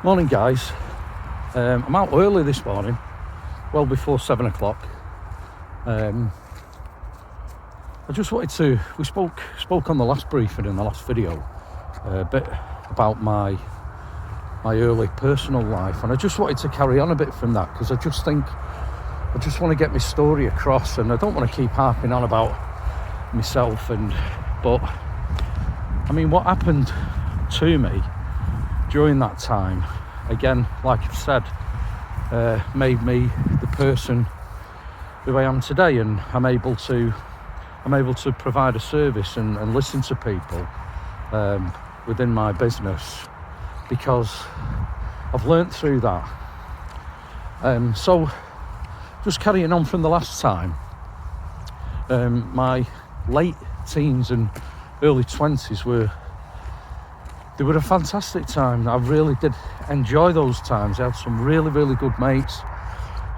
Morning guys, I'm out early this morning, well before 7 o'clock. I just wanted to, we spoke on the last briefing in the last video a bit about my early personal life, and I just wanted to carry on a bit from that because I just want to get my story across, and I don't want to keep harping on about myself. But I mean, what happened to me during that time, again, like I've said, made me the person who I am today, and I'm able to provide a service and listen to people within my business because I've learnt through that. So just carrying on from the last time, my late teens and early 20s were a fantastic time. I really did enjoy those times. I had some really, really good mates.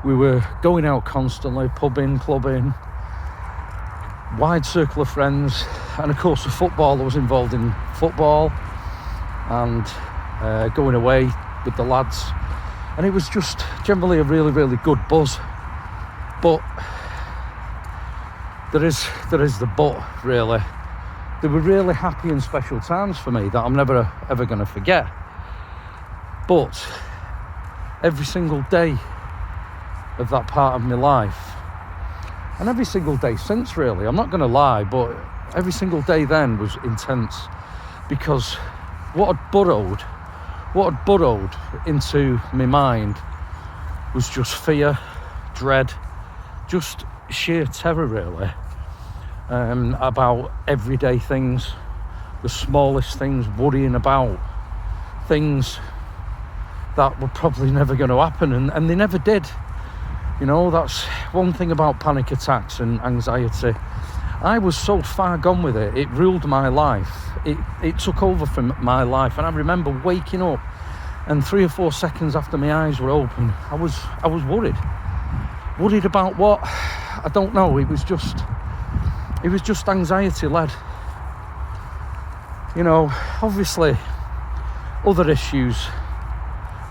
We were going out constantly, pubbing, clubbing, wide circle of friends, and of course the football. I was involved in football and going away with the lads, and it was just generally a really, really good buzz. But there is the but, really. They were really happy and special times for me that I'm never ever going to forget. But every single day of that part of my life, and every single day since, really, I'm not going to lie, but every single day then was intense, because what had burrowed into my mind was just fear, dread, just sheer terror, really. About everyday things, the smallest things, worrying about things that were probably never going to happen, and they never did. You know, that's one thing about panic attacks and anxiety. I was so far gone with it. It ruled my life. It took over from my life, and I remember waking up, and 3 or 4 seconds after my eyes were open, I was worried. Worried about what? I don't know. It was just anxiety led. You know, obviously other issues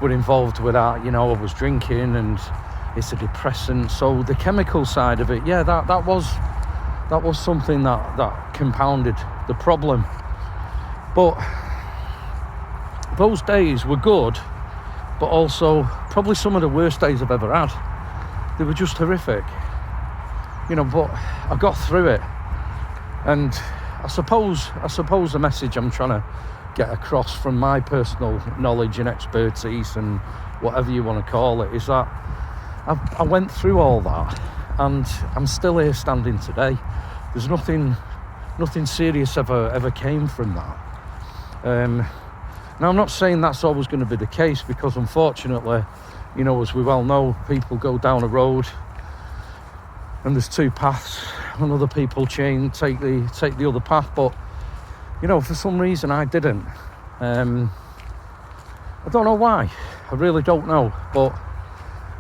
were involved with that. You know, I was drinking, and it's a depressant, so the chemical side of it, yeah, that was something that compounded the problem. But those days were good, but also probably some of the worst days I've ever had. They were just horrific, you know, but I got through it. And I suppose the message I'm trying to get across from my personal knowledge and expertise, and whatever you want to call it, is that I went through all that, and I'm still here standing today. There's nothing serious ever came from that. Now, I'm not saying that's always going to be the case, because unfortunately, you know, as we well know, people go down a road and there's two paths, and other people take the other path. But you know, for some reason I didn't. I don't know why. I really don't know. But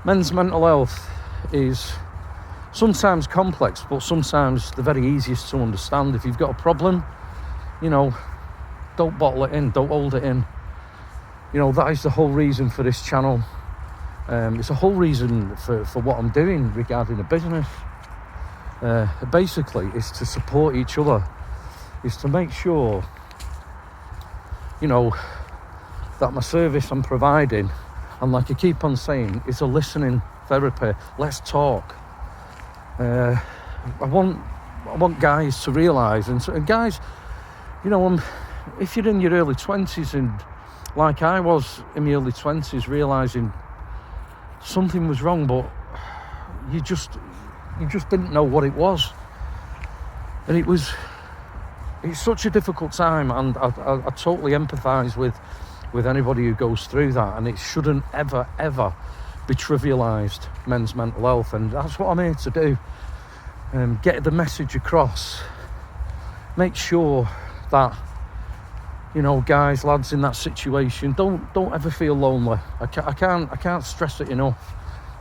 men's mental health is sometimes complex, but sometimes the very easiest to understand. If you've got a problem, you know, don't bottle it in, don't hold it in. You know, that is the whole reason for this channel. It's the whole reason for what I'm doing regarding the business. Basically, is to support each other, is to make sure, you know, that my service I'm providing, and like I keep on saying, is a listening therapy. Let's talk. I want guys to realise, and guys, you know, if you're in your early 20s, and like I was in my early 20s, realising something was wrong, but you just didn't know what it was, and it's such a difficult time, and I totally empathise with anybody who goes through that, and it shouldn't ever be trivialised, men's mental health, and that's what I'm here to do. Get the message across, make sure that, you know, guys, lads in that situation, don't ever feel lonely. I can't stress it enough.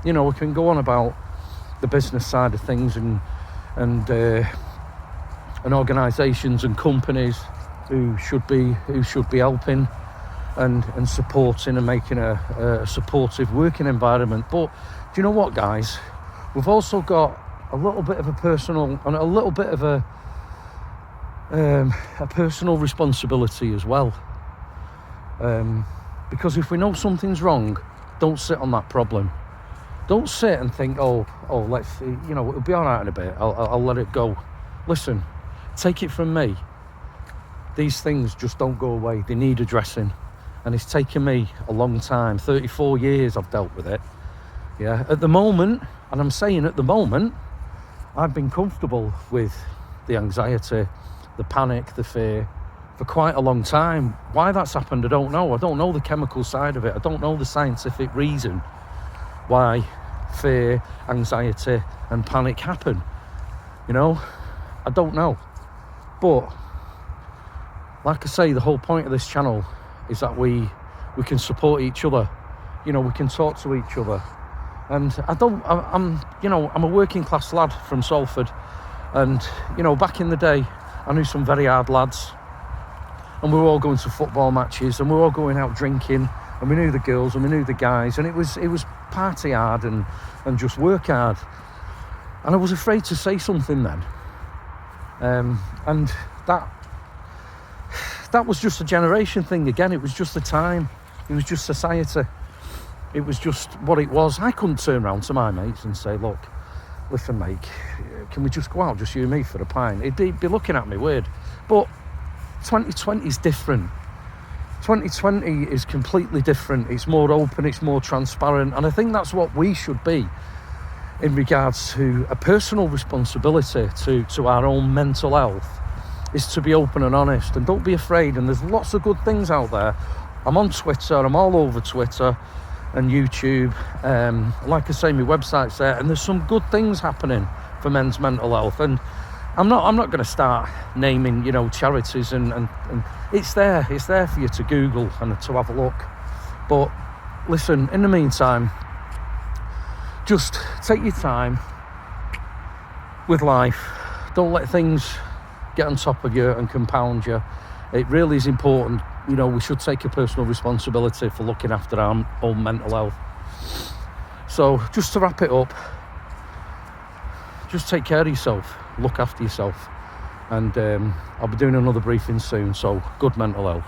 You know, we can go on about the business side of things, and organisations and companies who should be helping and supporting and making a supportive working environment. But do you know what, guys? We've also got a little bit of a personal and a little bit of a personal responsibility as well. Because if we know something's wrong, don't sit on that problem. Don't sit and think, oh, let's, it'll be all right in a bit. I'll let it go. Listen, take it from me. These things just don't go away. They need addressing. And it's taken me a long time. 34 years I've dealt with it. Yeah, at the moment, and I'm saying at the moment, I've been comfortable with the anxiety, the panic, the fear for quite a long time. Why that's happened, I don't know. I don't know the chemical side of it. I don't know the scientific reason why fear, anxiety and panic happen. I don't know. But like I say, the whole point of this channel is that we can support each other. We can talk to each other. And I'm a working class lad from Salford, and back in the day I knew some very hard lads, and we were all going to football matches and we were all going out drinking, and we knew the girls and we knew the guys, and it was party hard and just work hard. And I was afraid to say something then, and that was just a generation thing again. It was just the time, it was just society. It was just what it was. I couldn't turn around to my mates and say, look, listen, mate, can we just go out, just you and me, for a pint? They'd be looking at me weird. But 2020 is different. 2020 is completely different. It's more open, it's more transparent. And I think that's what we should be in regards to a personal responsibility to our own mental health, is to be open and honest. And don't be afraid. And there's lots of good things out there. I'm on Twitter, I'm all over Twitter and YouTube. Like I say, my website's there, and there's some good things happening for men's mental health. And I'm not going to start naming charities, and it's there for you to Google and to have a look. But listen, in the meantime, just take your time with life. Don't let things get on top of you and compound you. It really is important. We should take a personal responsibility for looking after our own mental health. So just to wrap it up, just take care of yourself, look after yourself, and I'll be doing another briefing soon. So good mental health.